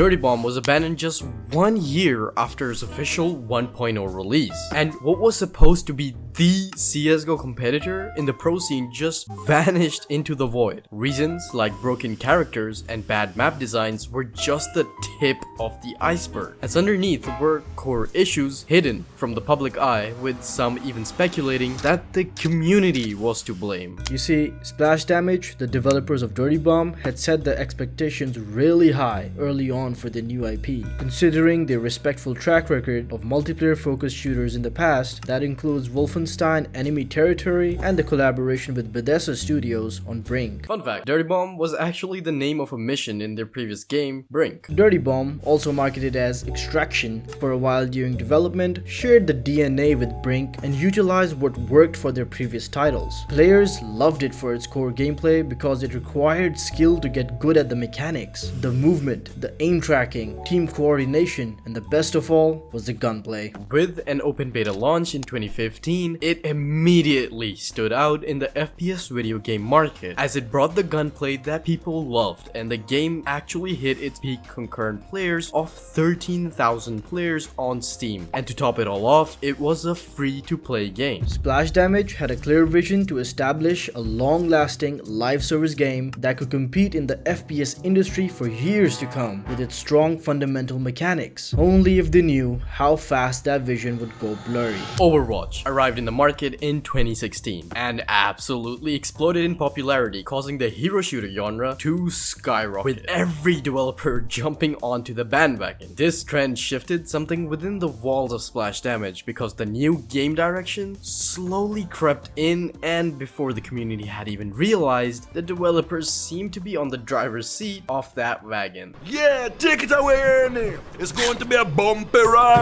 Dirty Bomb was abandoned just 1 year after its official 1.0 release, and what was supposed to be the CSGO competitor in the pro scene just vanished into the void. Reasons like broken characters and bad map designs were just the tip of the iceberg, as underneath were core issues hidden from the public eye, with some even speculating that the community was to blame. You see, Splash Damage, the developers of Dirty Bomb, had set the expectations really high early on for the new IP. Considering their respectful track record of multiplayer-focused shooters in the past, that includes Wolfenstein Enemy Territory and the collaboration with Bethesda Studios on Brink. Fun fact, Dirty Bomb was actually the name of a mission in their previous game, Brink. Dirty Bomb, also marketed as Extraction, for a while during development, shared the DNA with Brink and utilized what worked for their previous titles. Players loved it for its core gameplay because it required skill to get good at the mechanics, the movement, the aim tracking, team coordination, and the best of all was the gunplay. With an open beta launch in 2015, it immediately stood out in the FPS video game market as it brought the gunplay that people loved, and the game actually hit its peak concurrent players of 13,000 players on Steam. And to top it all off, it was a free-to-play game. Splash Damage had a clear vision to establish a long-lasting live service game that could compete in the FPS industry for years to come with its strong fundamental mechanics. Only if they knew how fast that vision would go blurry. Overwatch arrived in the market in 2016 and absolutely exploded in popularity, causing the hero shooter genre to skyrocket, with every developer jumping onto the bandwagon. This trend shifted something within the walls of Splash Damage because the new game direction slowly crept in, and before the community had even realized, the developers seemed to be on the driver's seat of that wagon. Yeah, take it away, Ernie. It's going to be a bumpy ride.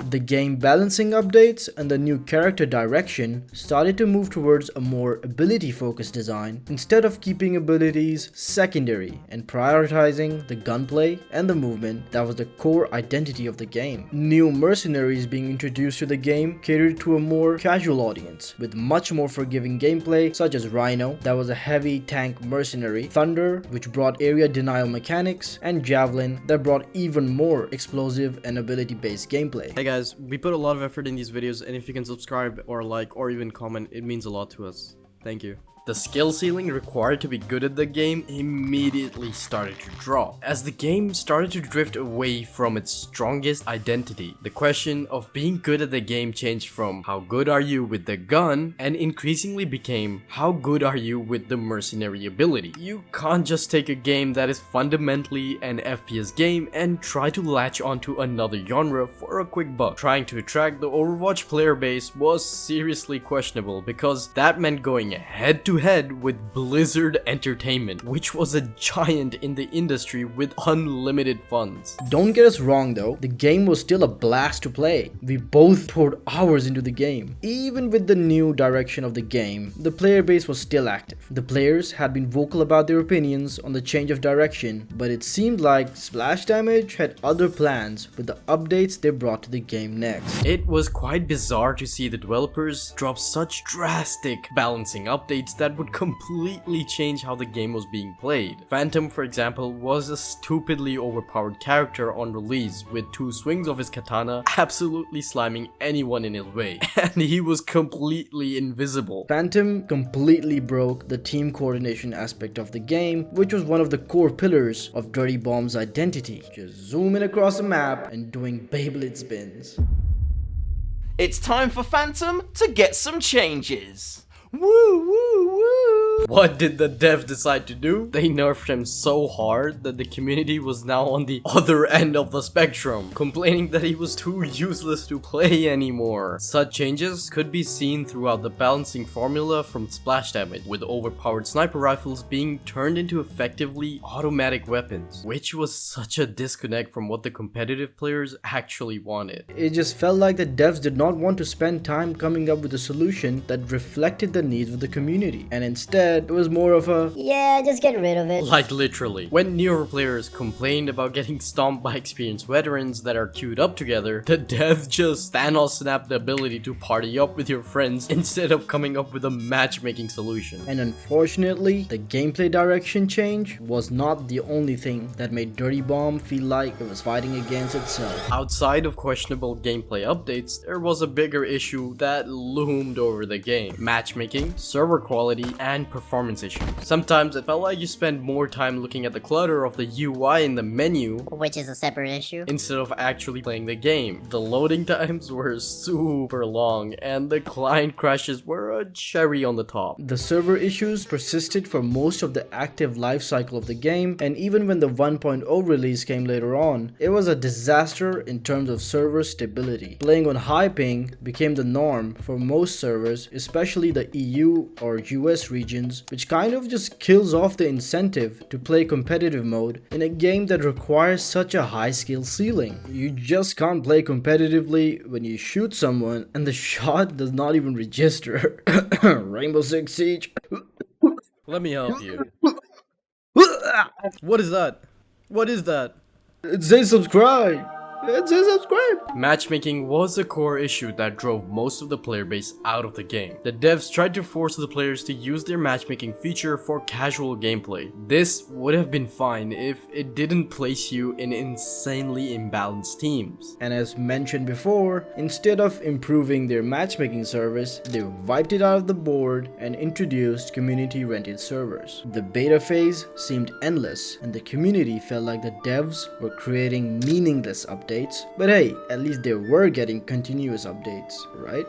The game balancing updates and the new character direction started to move towards a more ability-focused design instead of keeping abilities secondary and prioritizing the gunplay and the movement that was the core identity of the game. New mercenaries being introduced to the game catered to a more casual audience with much more forgiving gameplay, such as Rhino, that was a heavy tank mercenary, Thunder, which brought area denial mechanics, and Javelin, that brought even more explosive and ability-based gameplay. Hey guys, we put a lot of effort in these videos, and if you can subscribe or like or even comment, it means a lot to us. Thank you. The skill ceiling required to be good at the game immediately started to drop, as the game started to drift away from its strongest identity. The question of being good at the game changed from how good are you with the gun and increasingly became how good are you with the mercenary ability. You can't just take a game that is fundamentally an FPS game and try to latch onto another genre for a quick buck. Trying to attract the Overwatch player base was seriously questionable because that meant going head to head with Blizzard Entertainment, which was a giant in the industry with unlimited funds. Don't get us wrong though, the game was still a blast to play. We both poured hours into the game. Even with the new direction of the game, the player base was still active. The players had been vocal about their opinions on the change of direction, but it seemed like Splash Damage had other plans with the updates they brought to the game next. It was quite bizarre to see the developers drop such drastic balancing updates that would completely change how the game was being played. Phantom, for example, was a stupidly overpowered character on release, with 2 swings of his katana absolutely slamming anyone in his way, and he was completely invisible. Phantom completely broke the team coordination aspect of the game, which was one of the core pillars of Dirty Bomb's identity. Just zooming across the map and doing Beyblade spins. It's time for Phantom to get some changes. Woo woo woo! What did the devs decide to do? They nerfed him so hard that the community was now on the other end of the spectrum, complaining that he was too useless to play anymore. Such changes could be seen throughout the balancing formula from Splash Damage, with overpowered sniper rifles being turned into effectively automatic weapons, which was such a disconnect from what the competitive players actually wanted. It just felt like the devs did not want to spend time coming up with a solution that reflected the needs of the community, and instead Instead, it was more of a yeah, just get rid of it. Like literally. When newer players complained about getting stomped by experienced veterans that are queued up together, the dev just Thanos snapped the ability to party up with your friends instead of coming up with a matchmaking solution. And unfortunately, the gameplay direction change was not the only thing that made Dirty Bomb feel like it was fighting against itself. Outside of questionable gameplay updates, there was a bigger issue that loomed over the game: matchmaking, server quality, and performance issues. Sometimes it felt like you spent more time looking at the clutter of the UI in the menu, Which is a separate issue. instead of actually playing the game. The loading times were super long, and the client crashes were a cherry on the top. The server issues persisted for most of the active life cycle of the game, and even when the 1.0 release came later on, it was a disaster in terms of server stability. Playing on high ping became the norm for most servers, especially the EU or US regions, which kind of just kills off the incentive to play competitive mode in a game that requires such a high skill ceiling. You just can't play competitively when you shoot someone and the shot does not even register. Rainbow Six Siege. Let me help you. What is that? What is that? It says subscribe. It says subscribe. Matchmaking was a core issue that drove most of the player base out of the game. The devs tried to force the players to use their matchmaking feature for casual gameplay. This would have been fine if it didn't place you in insanely imbalanced teams. And as mentioned before, instead of improving their matchmaking service, they wiped it out of the board and introduced community rented servers. The beta phase seemed endless, and the community felt like the devs were creating meaningless updates. But hey, at least they were getting continuous updates, right?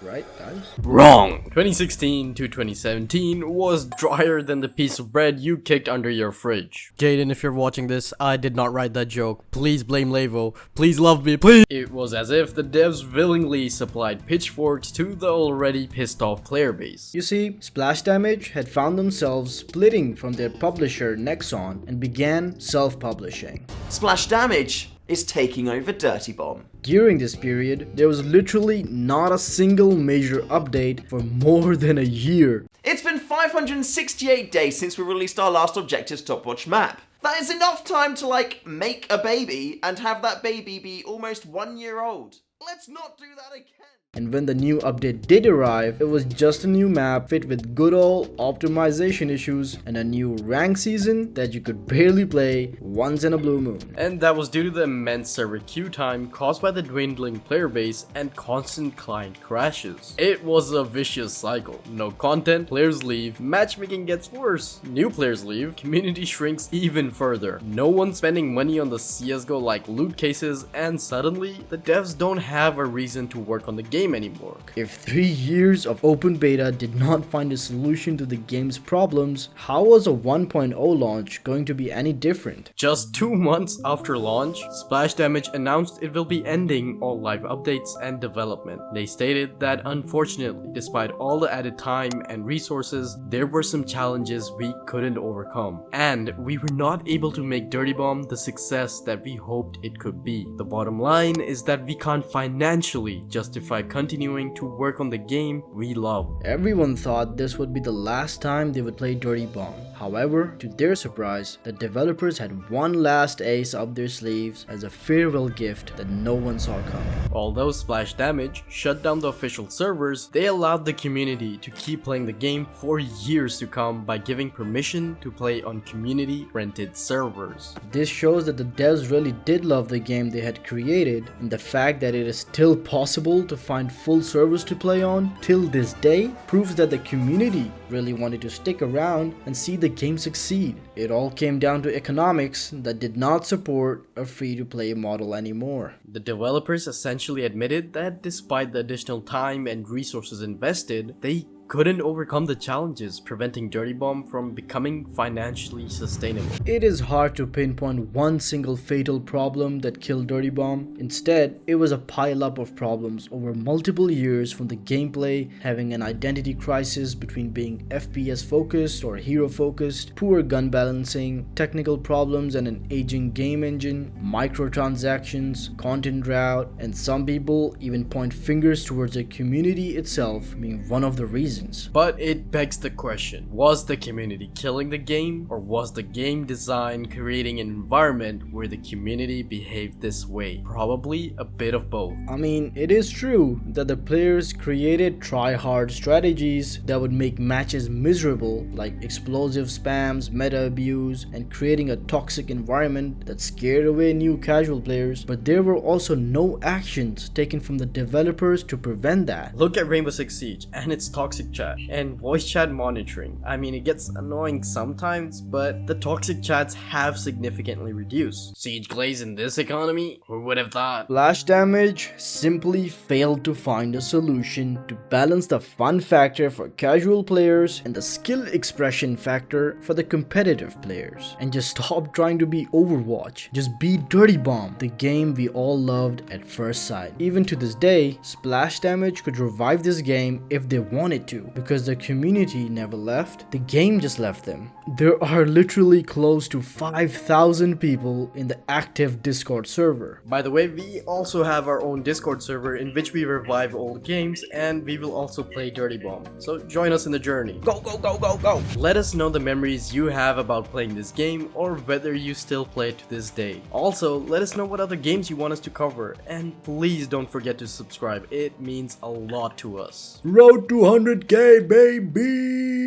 Right, guys? Wrong! 2016 to 2017 was drier than the piece of bread you kicked under your fridge. Jaden, if you're watching this, I did not write that joke. Please blame Lavo. Please love me, please! It was as if the devs willingly supplied pitchforks to the already pissed off player base. You see, Splash Damage had found themselves splitting from their publisher Nexon and began self-publishing. Splash Damage is taking over Dirty Bomb. During this period, there was literally not a single major update for more than a year. It's been 568 days since we released our last Objectives Stopwatch map. That is enough time to, like, make a baby and have that baby be almost 1 year old. Let's not do that again. And when the new update did arrive, it was just a new map fit with good old optimization issues and a new rank season that you could barely play once in a blue moon. And that was due to the immense server queue time caused by the dwindling player base and constant client crashes. It was a vicious cycle. No content, players leave, matchmaking gets worse, new players leave, community shrinks even further, no one spending money on the CSGO like loot cases, and suddenly the devs don't have a reason to work on the game anymore. If 3 years of open beta did not find a solution to the game's problems, how was a 1.0 launch going to be any different? Just 2 months after launch, Splash Damage announced it will be ending all live updates and development. They stated that unfortunately, despite all the added time and resources, there were some challenges we couldn't overcome, and we were not able to make Dirty Bomb the success that we hoped it could be. The bottom line is that we can't financially justify continuing to work on the game we love. Everyone thought this would be the last time they would play Dirty Bomb. However, to their surprise, the developers had one last ace up their sleeves as a farewell gift that no one saw coming. Although Splash Damage shut down the official servers, they allowed the community to keep playing the game for years to come by giving permission to play on community rented servers. This shows that the devs really did love the game they had created, and the fact that it is still possible to find full servers to play on till this day proves that the community really wanted to stick around and see the game succeed. It all came down to economics that did not support a free-to-play model anymore. The developers essentially admitted that despite the additional time and resources invested, they couldn't overcome the challenges preventing Dirty Bomb from becoming financially sustainable. It is hard to pinpoint one single fatal problem that killed Dirty Bomb. Instead, it was a pile-up of problems over multiple years, from the gameplay having an identity crisis between being FPS focused or hero focused, poor gun balancing, technical problems and an aging game engine, microtransactions, content drought, and some people even point fingers towards the community itself being one of the reasons. reasons. But it begs the question, was the community killing the game, or was the game design creating an environment where the community behaved this way? Probably a bit of both. I mean, it is true that the players created try-hard strategies that would make matches miserable, like explosive spams, meta abuse, and creating a toxic environment that scared away new casual players, but there were also no actions taken from the developers to prevent that. Look at Rainbow Six Siege and its toxic chat and voice chat monitoring. I mean, it gets annoying sometimes, but the toxic chats have significantly reduced. Siege Glaze in this economy? Who would have thought? Splash Damage simply failed to find a solution to balance the fun factor for casual players and the skill expression factor for the competitive players. And just stop trying to be Overwatch. Just be Dirty Bomb, the game we all loved at first sight. Even to this day, Splash Damage could revive this game if they wanted to, because the community never left, the game just left them. There are literally close to 5,000 people in the active Discord server. By the way, we also have our own Discord server in which we revive old games, and we will also play Dirty Bomb. So join us in the journey. Go, go, go, go, go! Let us know the memories you have about playing this game, or whether you still play it to this day. Also, let us know what other games you want us to cover, and please don't forget to subscribe. It means a lot to us. Road to 100k, baby!